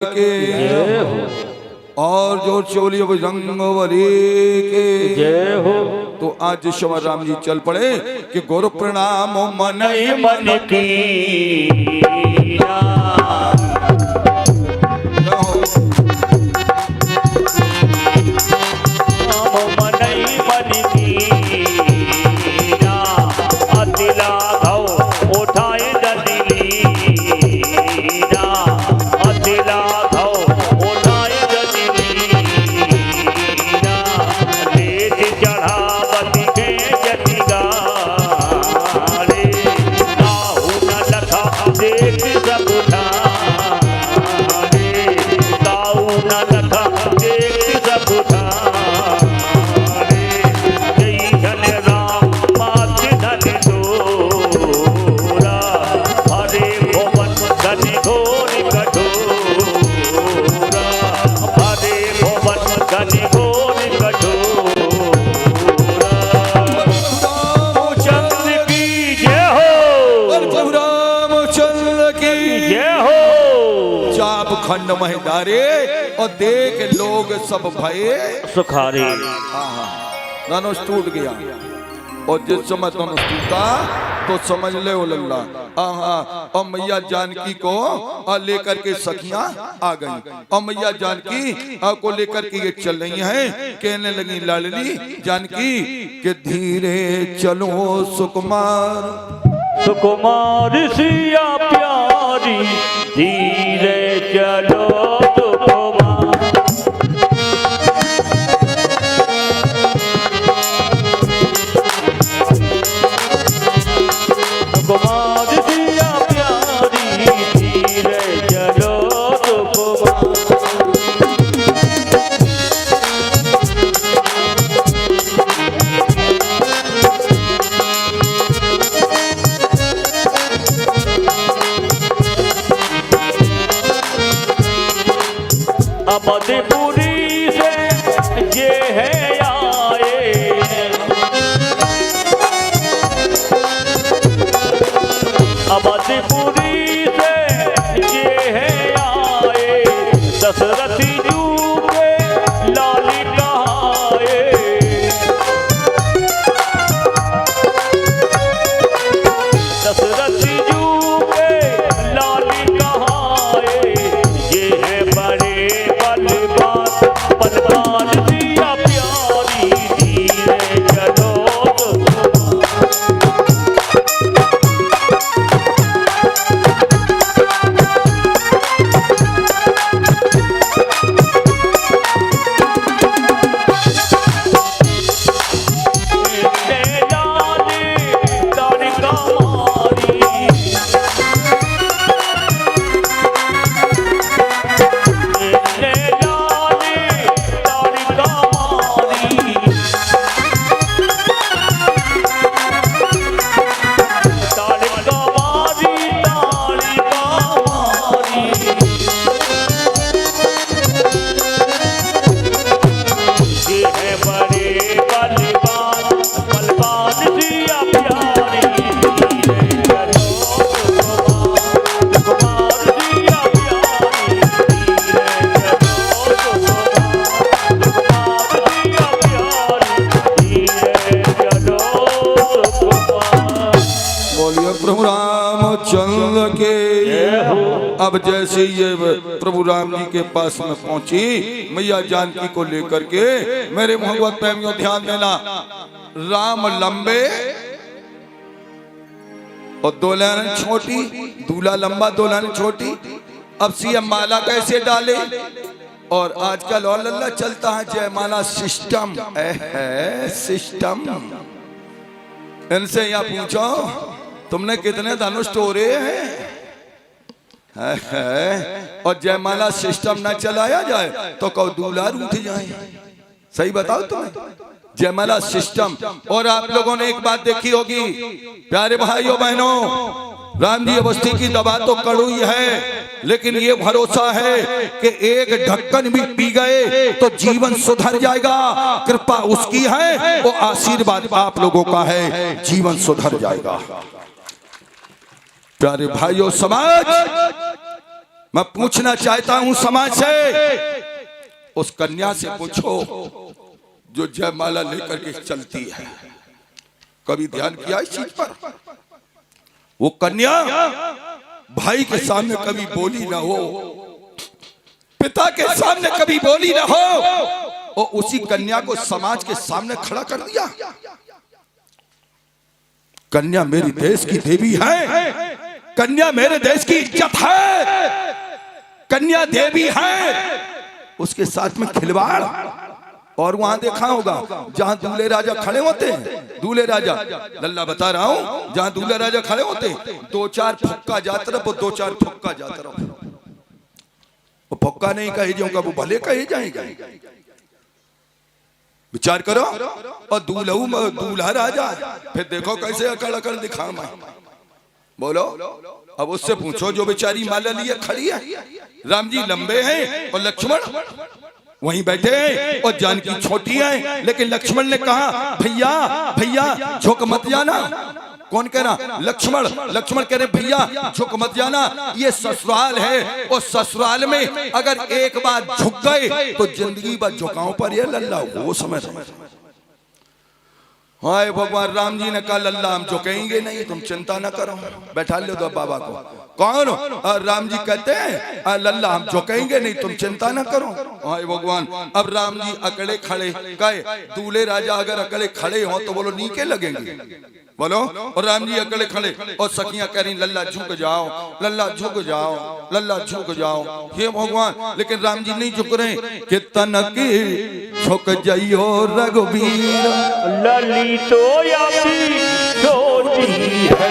के जय हो। और जो चोली रंगवली के जय हो। तो आज श्वर राम जी चल पड़े कि गुरु प्रणाम मन मन की खंड महिदारे और देख लोग सब भये सुखारे। धनुष टूट गया और जिस समय धनुष टूटा तो समझ ले ओ लल्ला और मैया जानकी को लेकर के सखियां आ गई और मैया जानकी को लेकर के ये चल रही हैं। कहने लगी लाडली जानकी के धीरे चलो सुकुमार सुकुमार सिया प्यारी धीरे चलो सुकुमार सुकुमार सिया प्यारी धीरे चलो सुकुमार मधुपुरी से ये है आए मधुपुरी से ये है आए दशरथी जू के लाली कहाए दशरथी जू के लाली कहाए ये है बड़े अब जैसे ये प्रभु राम जी के पास में पहुंची मैया जानकी को लेकर के मेरे मोहब्बत प्रेमियों ध्यान देना राम लंबे और दुल्हन छोटी दूल्हा लंबा दुल्हन छोटी। अब सीएम माला कैसे डाले और आजकल और लल्ला चलता है जयमाला सिस्टम सिस्टम। इनसे यहाँ पूछो तुमने कितने धनुष तोड़े हैं और जयमाला सिस्टम ना चलाया जाए तो कौ दूल्हा रूठ जाए। सही बताओ तुम्हें जयमाला सिस्टम। और आप लोगों ने एक बात देखी होगी प्यारे भाइयों बहनों राम जी अवस्थी की दवा तो कड़वी है लेकिन ये भरोसा है कि एक ढक्कन भी पी गए तो जीवन सुधर जाएगा। कृपा उसकी है वो आशीर्वाद आप लोगों का है जीवन सुधर जाएगा। प्यारे भाइयों समाज मैं पूछना चाहता हूं समाज से, उस कन्या से पूछो जो जयमाला लेकर के चलती है, कभी ध्यान किया इस चीज पर? वो कन्या भाई के सामने कभी बोली ना हो, पिता के सामने कभी बोली ना हो, और उसी कन्या को समाज के सामने खड़ा कर दिया। कन्या मेरी देश की देवी है, कन्या मेरे देश की इज्जत है, कन्या देवी है, उसके साथ में खिलवाड़। और वहां देखा होगा जहां दूल्हे राजा खड़े होते हैं, दूल्हे राजा, लल्ला बता रहा हूं, जहां दूल्हे राजा खड़े होते हैं, 2-4 फुक्का जा तरफ और 2-4 फुक्का जा तरफ। वो फुक्का नहीं कहे जाऊंगा, वो भले कहे जाएंगे। विचार करो। और दूल्हा राजा, फिर देखो कैसे अकड़ अकड़ दिखा मैं। बोलो, अब उससे पूछो जो बेचारी माला लिए खड़ी है। राम जी लंबे हैं और लक्ष्मण वहीं बैठे हैं और जानकी छोटी है, लेकिन लक्ष्मण ने कहा भैया भैया झुक मत जाना। कौन कह रहा? लक्ष्मण। लक्ष्मण कह रहे भैया झुक मत जाना, ये ससुराल है, और ससुराल में अगर एक बार झुक गए तो जिंदगी भर झुकाओ पर ये लल्ला वो समझ। हाय भगवान राम जी ने कहा लल्ला हम झुकेंगे नहीं, तुम चिंता न करो, बैठा लो दो बाबा को। कौन? राम जी कहते हैं लल्ला हम झुकेंगे नहीं, तुम चिंता न करो। हाय भगवान, अब राम जी अकेले खड़े, कहे दूल्हे राजा अगर अकेले खड़े हो तो बोलो नीके लगेंगे, बोलो। और राम जी अकेले खड़े और सखियां कह रही लल्ला झुक जाओ, लल्ला झुक जाओ, लल्ला झुक जाओ। हे भगवान, लेकिन राम जी नहीं झुक रहे। कितन की झुक जाइयो रघुवीर, लली तो अभी छोटी है,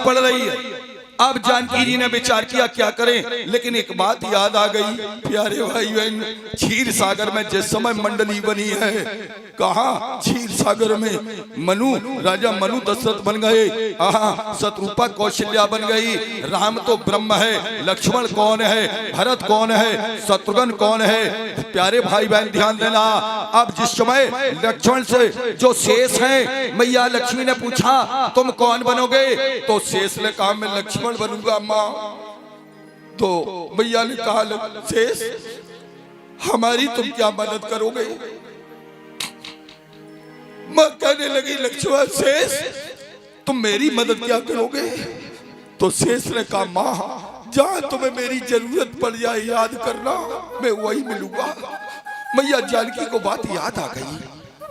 पड़ रही है। अब जानकी जी ने विचार किया क्या करें, लेकिन एक बात याद आ गई, प्यारे भाई बहन, क्षीर सागर में जिस समय मंडली बनी है, कहा क्षीर सागर में मनु, राजा मनु दशरथ बन गए, शत्रुपा कौशल्या बन गई, राम तो ब्रह्म है, लक्ष्मण कौन है, भरत कौन है, शत्रुघ्न कौन है। प्यारे भाई बहन ध्यान देना, अब जिस समय लक्ष्मण से जो शेष है, मैया लक्ष्मी ने पूछा तुम कौन बनोगे, तो शेष ने कहा मैं लक्ष्मण बनूंगा माँ। तो मैया ने कहा शेष हमारी तुम क्या मदद करोगे। मां कहने लगी लक्ष्मण शेष तुम मेरी मदद क्या करोगे। तो शेष ने कहा मां जहां तुम्हें मेरी जरूरत पड़ जाए याद करना, मैं वही मिलूंगा। मैया जानकी को बात याद आ गई,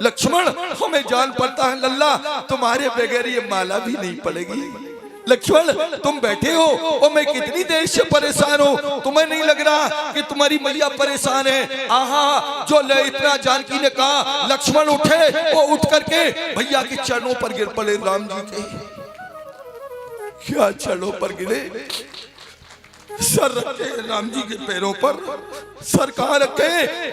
लक्ष्मण हमें जान पड़ता है लल्ला तुम्हारे बगैर ये माला भी नहीं पड़ेगी। लक्ष्मण तुम बैठे हो और मैं कितनी देर से परेशान हूँ, तुम्हें नहीं लग रहा कि तुम्हारी मैया परेशान है। आहा जो ले इतना जानकी ने कहा, लक्ष्मण उठे, वो उठ करके भैया के चरणों पर गिर पड़े। राम जी के क्या चरणों पर गिरे, सर रखे राम जी के पैरों पर, सर कहाँ रखे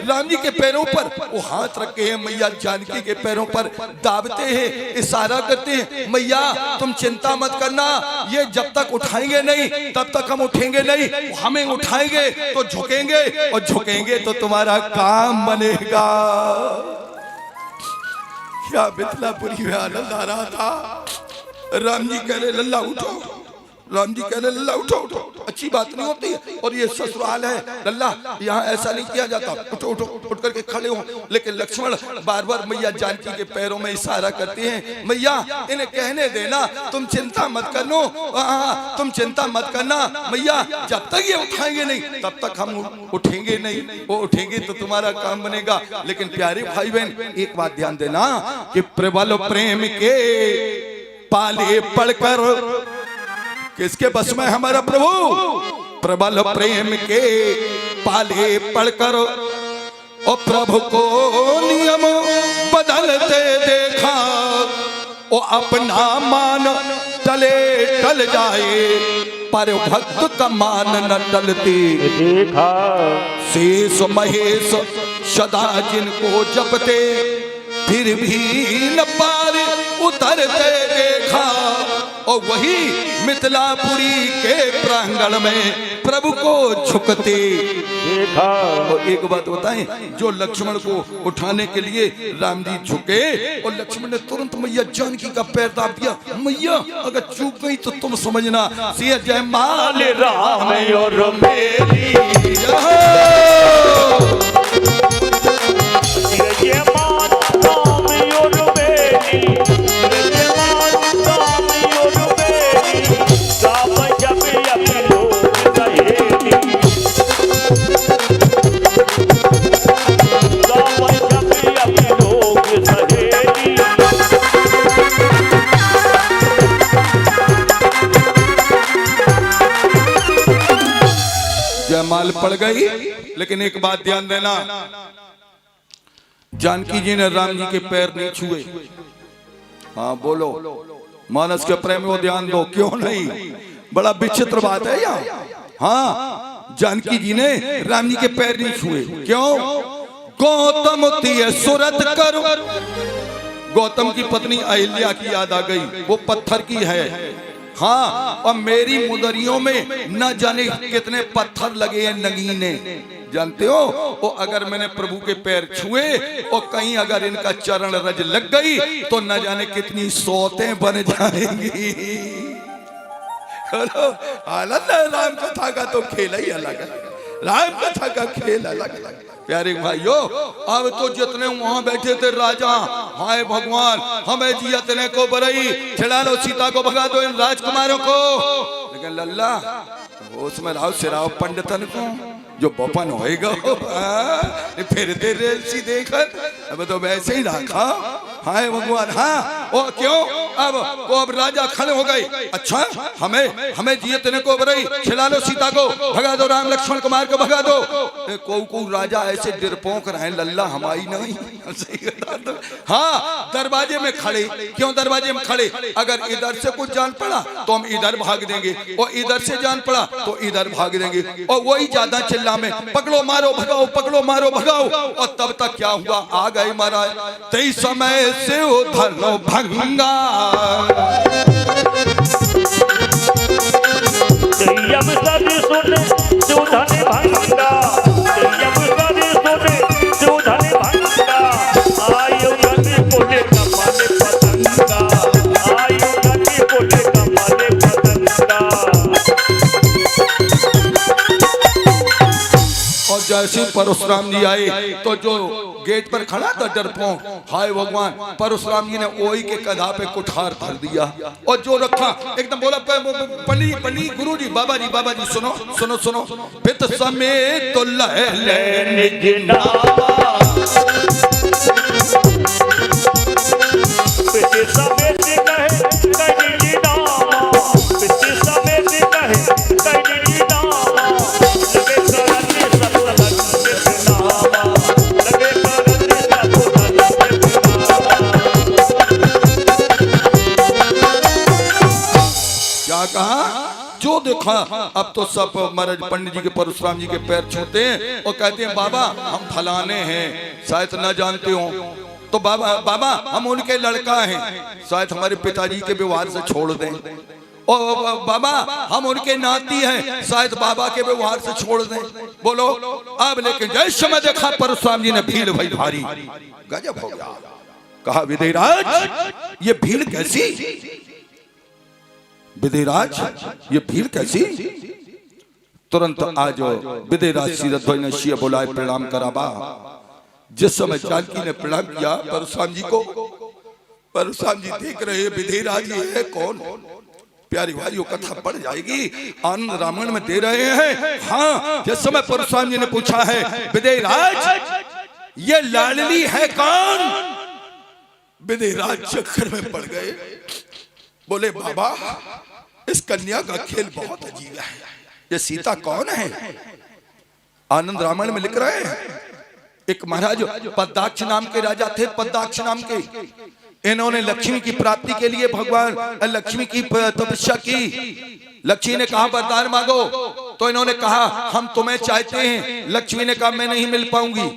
राम जी के पैरों पर, वो हाथ रखे हैं मैया जानकी के पैरों पर, दाबते हैं, इशारा करते हैं, मैया तुम चिंता मत करना, ये जब तक उठाएंगे नहीं तब तक हम उठेंगे नहीं, हमें उठाएंगे तो झुकेंगे और झुकेंगे तो तुम्हारा काम बनेगा। क्या बितलापुरी में आनंद आ रहा था। राम जी कह रहे लल्ला उठो, राम जी कह रहे लल्ला उठो उठो, अच्छी बात नहीं होती है, और ये ससुराल है लल्ला, यहाँ ऐसा नहीं किया जाता, उठो उठो, उठ करके खड़े हो। लेकिन लक्ष्मण बार बार मैया जानकी के पैरों में इशारा करते हैं, मैया इन्हें कहने देना, तुम चिंता मत करनो, तुम चिंता मत करना मैया, जब तक ये उठाएंगे नहीं तब तक हम उठेंगे नहीं, वो उठेंगे तो तुम्हारा काम बनेगा। लेकिन प्यारे भाई बहन एक बात ध्यान देना कि प्रबल प्रेम के पाले पड़कर, किसके बस में हमारा प्रभु, प्रबल प्रेम के पाले पड़कर, और प्रभु को नियम बदलते देखा, वो अपना मान टले टल जाए, पर भक्त का मान न टलती देखा। शेष महेश सदा जिनको जपते, फिर भी न पार उतरते देखा, और वही मिथिलापुरी के प्रांगण में प्रभु को झुकते देखा। और एक बात बताएं, जो लक्ष्मण को उठाने के लिए राम जी झुके और लक्ष्मण ने तुरंत मैया जानकी का पैर दाब दिया, मैया अगर चूक गई तो तुम समझना, सिया जय माल राम और मेरी माल पड़ गई। लेकिन एक बात ध्यान देना, जानकी जी ने राम जी के पैर नहीं छुए। हाँ बोलो, मानस के प्रेम में ध्यान दो, क्यों नहीं, बड़ा विचित्र बात है यहाँ। हाँ जानकी जी ने राम जी के पैर नहीं छुए, क्यों, गौतम तिय सुरत करो, गौतम की पत्नी अहिल्या की याद आ गई, वो पत्थर की है। हाँ, और मेरी मुदरियों में न जाने कितने पत्थर लगे हैं नगीने, जानते हो, वो अगर मैंने प्रभु के पैर छुए और कहीं अगर इनका चरण रज लग गई तो न जाने कितनी सौतें बन जाएंगी। आनंद है, राम कथा का तो खेल ही अलग है, राम कथा का खेल अलग अलग। प्यारे भाइयों, अब तो जितने वहां बैठे थे राजा, हाय भगवान हमें जियतने को बरई, छिड़ा लो सीता को, भगा दो इन राजकुमारों को। लेकिन लल्ला उसमें राव सिराव पंडितन को जो बपन होएगा फिर दे रेल सी देखकर, अब तो वैसे ही रखा। हाय भगवान, हाँ वो क्यों, अब राजा खड़े हो गए, अच्छा हमें जियतने को बरई, छिड़ा लो सीता को, भगा दो राम लक्ष्मण कुमार को, भगा दो। को राजा ऐसे डरपोक रहे लल्ला, हमारी नहीं। हाँ दरवाजे में खड़े, क्यों दरवाजे में खड़े, अगर इधर से कुछ जान पड़ा तो हम इधर भाग देंगे, और इधर से जान पड़ा तो इधर भाग देंगे, और वही ज्यादा चिल्ला में पकड़ो मारो भगाओ, पकड़ो मारो भगाओ। और तब तक क्या हुआ, आ गए महाराज, तेई समय से उधर भंगा, जब सब सुने सुधन भंगा, जब सब सुने सुधन भंगा, आयु गति बोले कमले पतंगा, आयु गति बोले कमले पतंगा। और जैसे परशुराम जी आए तो जो गेट पर खड़ा था डरपोक, हाय भगवान, परशुराम जी ने ओई के कधा पे कुठार धर दिया और जो रखा एकदम बोला, पली पली गुरुजी बाबा जी सुनो सुनो सुनो, पित समेत तो लहले निज नामा, पित समेत कहे निज नामा, पित समेत कहे निज नामा, क्या कहा, जो देखा अब तो सब महाराज पंडित जी के परशुराम जी के पैर छूते हैं और कहते हैं बाबा हम फलाने हैं, शायद न जानते हो। तो बाबा हम उनके लड़का हैं, शायद हमारे पिताजी के व्यवहार से छोड़ दें। और बाबा हम उनके नाती हैं, शायद बाबा के व्यवहार से छोड़ दें। बोलो अब लेकिन जैसे मैं देखा परशुराम जी ने भीड़ भाई भारी, गजब हो गया। कहा विदेहराज ये भीड़ कैसी, विदेहराज ये भीड़ कैसी। तुरंत आज विदेहराज सीरथ ने शिव बुलाए, प्रणाम कराबा। जिस समय जानकी ने प्रणाम किया परशुराम जी को, परशुराम जी देख रहे विदेहराज ये है कौन। प्यारी भाइयों कथा पड़ जाएगी, आनंद रामायण में दे रहे हैं। हाँ, जिस समय परशुराम जी ने पूछा है विदेहराज ये लाडली है कौन, विदेहराज चक्कर में पड़ गए। बोले बाबा इस कन्या का खेल बहुत अजीब है, ये सीता कौन है। आनंद रामायण में लिख रहे हैं एक महाराज पद्दाक्ष नाम के राजा थे, पद्दाक्ष नाम के। इन्होंने लक्ष्मी की प्राप्ति के लिए भगवान लक्ष्मी की तपस्या की। लक्ष्मी ने कहा वरदान मांगो, तो इन्होंने कहा हम तुम्हें चाहते हैं। लक्ष्मी ने कहा मैं नहीं मिल पाऊंगी,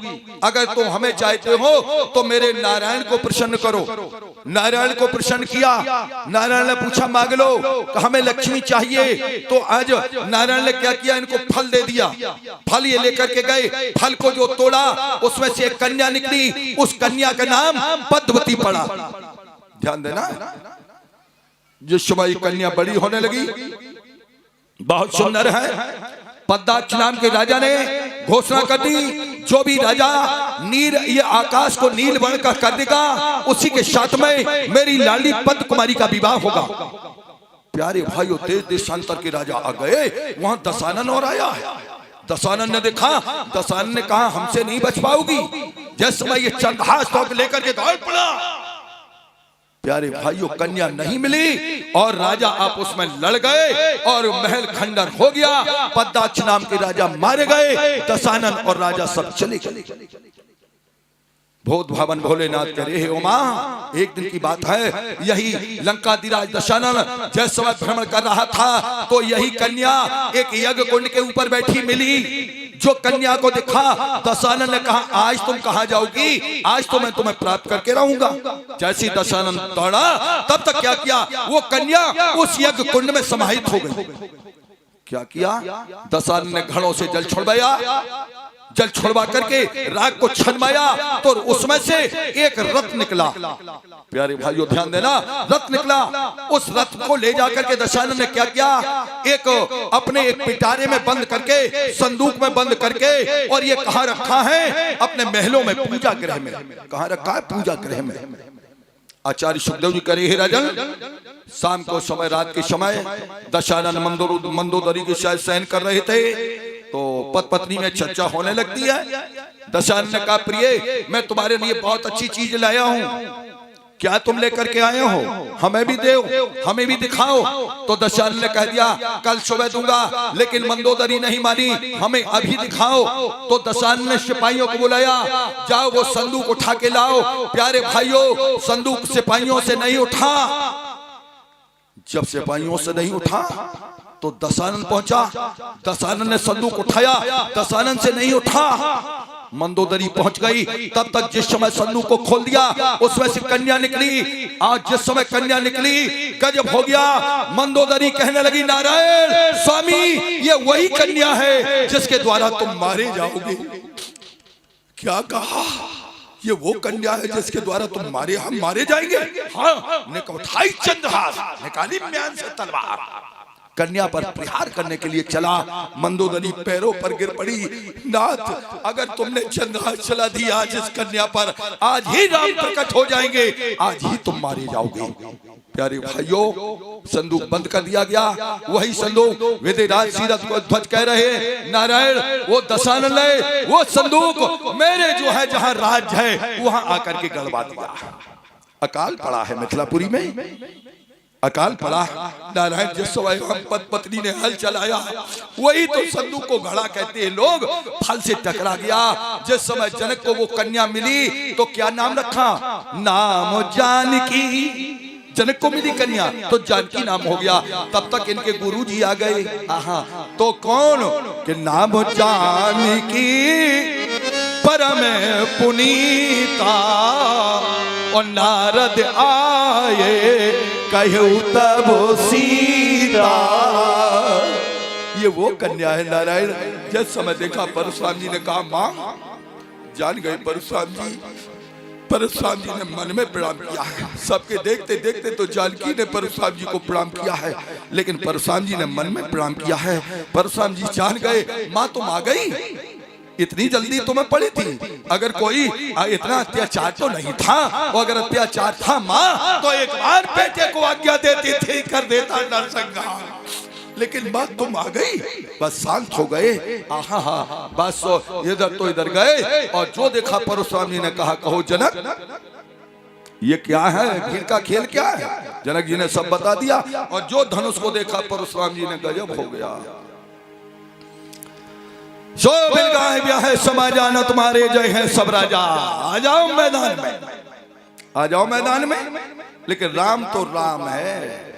अगर तुम हमें चाहते हो तो मेरे नारायण को प्रसन्न करो। नारायण को प्रसन्न किया, नारायण ने पूछा मांग लो, कहा हमें लक्ष्मी चाहिए। तो आज नारायण ने क्या किया, इनको फल दे दिया। फल ये लेकर के गए, फल को जो तोड़ा उसमें से एक कन्या निकली, उस कन्या का नाम पद्मवती पड़ा। ध्यान देना, जिस समय कन्या बड़ी होने लगी, बहुत सुंदर है, पद्दाक्ष नाम के राजा ने घोषणा कर दी जो भी राजा नील ये आकाश को नील वर्ण का कर देगा उसी के साथ में मेरी लाडली पद्म कुमारी का विवाह होगा। प्यारे भाइयों देश देशांतर के राजा आ गए, वहां दशानन और आया। दशानन ने देखा, दशानन ने कहा हमसे नहीं बच पाओगी। जिस समय ये चंद्रहास तो लेकर के दौड़ पड़ा, प्यारे भाइयों कन्या नहीं मिली और राजा आपस में लड़ गए और महल खंडर हो गया। पद्दाक्ष नाम के राजा मारे गए, दशानन और राजा सब चले गए। भोत भावन भोलेनाथ करे हे उमा। एक दिन की बात है, यही लंकाधिराज दशानन जिस समय भ्रमण कर रहा था तो यही कन्या एक यज्ञ कुंड के ऊपर बैठी मिली। जो कन्या को देखा दशानन ने कहा आज तुम कहाँ जाओगी, आज तो मैं तुम्हें प्राप्त करके रहूंगा। जैसी दशानन दौड़ा तब तक क्या किया, वो कन्या उस यज्ञ कुंड में समाहित हो गई। क्या किया, दशानन ने घड़ों से जल छोड़वाया, जल छोड़वा करके राग को छनमाया तो उसमें से एक रथ निकला। प्यारे भाइयों ध्यान देना, रथ निकला। उस रथ को ले जाकर के दशानन ने क्या किया, एक अपने एक पिटारे में बंद करके, संदूक में बंद करके, और ये कहाँ रखा है, अपने महलों में, पूजा गृह में। कहाँ रखा है, पूजा गृह में। आचार्य सुखदेव जी करे हे राजन, शाम को समय, रात के समय दशानन मंदोदरी के शायद शयन कर रहे थे तो पति पत्नी में चर्चा होने लगती है। दशानन ने कहा प्रिय मैं तुम्हारे लिए बहुत अच्छी चीज लाया हूँ, क्या तुम लेकर के आए हो, हमें भी दो, हमें भी दिखाओ। तो दशानन ने कह दिया कल सुबह दूंगा, लेकिन मंदोदरी नहीं मानी, हमें अभी दिखाओ। तो दशानन ने सिपाहियों को बुलाया, जाओ वो संदूक उठा के लाओ। प्यारे भाइयों संदूक सिपाहियों से नहीं उठा। जब सिपाहियों से नहीं उठा तो दशानन पहुंचा, दशानन ने संदूक उठाया, दशानन से नहीं उठा। मंदोदरी पहुंच गई, तब तक जिस समय संदूक को खोल दिया उसमें से कन्या निकली। आज जिस समय कन्या निकली गजब हो गया। मंदोदरी कहने लगी नारायण स्वामी ये वही कन्या है जिसके द्वारा तुम मारे जाओगे। क्या कहा, ये वो कन्या है जिसके द्वारा तुम मारे, हम मारे जाएंगे। हाँ, ने उठाई चंद्रहास, निकाली म्यान से तलवार, कन्या पर प्रहार करने के लिए चला। मंदोदरी पैरों पर गिर पड़ी। नाथ अगर तुमने चंद्रहास चला दिया आज इस कन्या पर, आज ही राम प्रकट हो जाएंगे, आज ही तुम मारे जाओगे। प्यारे भाइयों संदूक बंद कर दिया गया। वही संदूक विदेहराज सीरथ को ध्वज कह रहे नारायण वो दशानन ले वो संदूक मेरे जो है जहां राज है वहां आकर के गड़वा दिया। अकाल पड़ा है मिथिलापुरी में, अकाल पड़ा। नारायण जिस समय हम पत्नी ने हल चलाया वही तो संदूक को घड़ा कहते हैं लोग, फल से टकरा गया। जिस समय जनक को वो कन्या मिली तो क्या नाम रखा, नाम जानकी। जनक को मिली कन्या तो जानकी नाम हो गया। तब तक इनके गुरुजी आ गए। आहा, तो कौन के नाम जानकी परम पुनीता, और नारद आए कहु तब सीता। ये वो कन्या है नारायण। जिस समय देखा परशुराम जी ने कहा मां, जान गए परशुराम जी। परशुराम जी ने मन में प्रणाम किया है। सबके देखते देखते तो जानकी ने परशुराम जी को प्रणाम किया है, लेकिन परशुराम जी ने मन में प्रणाम किया है। परशुराम जी जान गए मां तुम आ गई, इतनी जल्दी तुम्हें पड़ी थी। अगर कोई इतना अत्याचार तो नहीं था, और अगर अत्याचार था मां तो एक बार बेटे को आज्ञा देती थी, कर देता नरसंहार। लेकिन बात तुम आ गई, बस शांत हो गए। आहा हा, बस इधर तो इधर गए, और जो देखा परशुराम जी ने कहा कहो जनक ये क्या है, भीड़ का खेल क्या है। जनक जी ने सब बता दिया, और जो धनुष को देखा परशुराम जी ने गजब हो गया। सो बिलगाए ब्याहे समा जाना तुम्हारे जय है सब राजा। आ जाओ मैदान में, आ जाओ मैदान में। लेकिन राम तो राम है।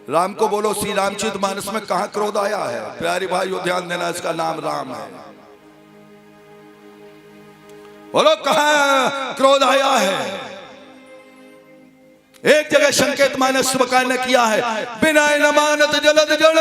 राम को बोलो श्री रामचरित मानस में कहां क्रोध आया है। प्यारे भाइयों ध्यान देना, इसका नाम राम है। बोलो कहां क्रोध आया है। एक जगह संकेत मानस ने किया है, बिना न मानत जलद जल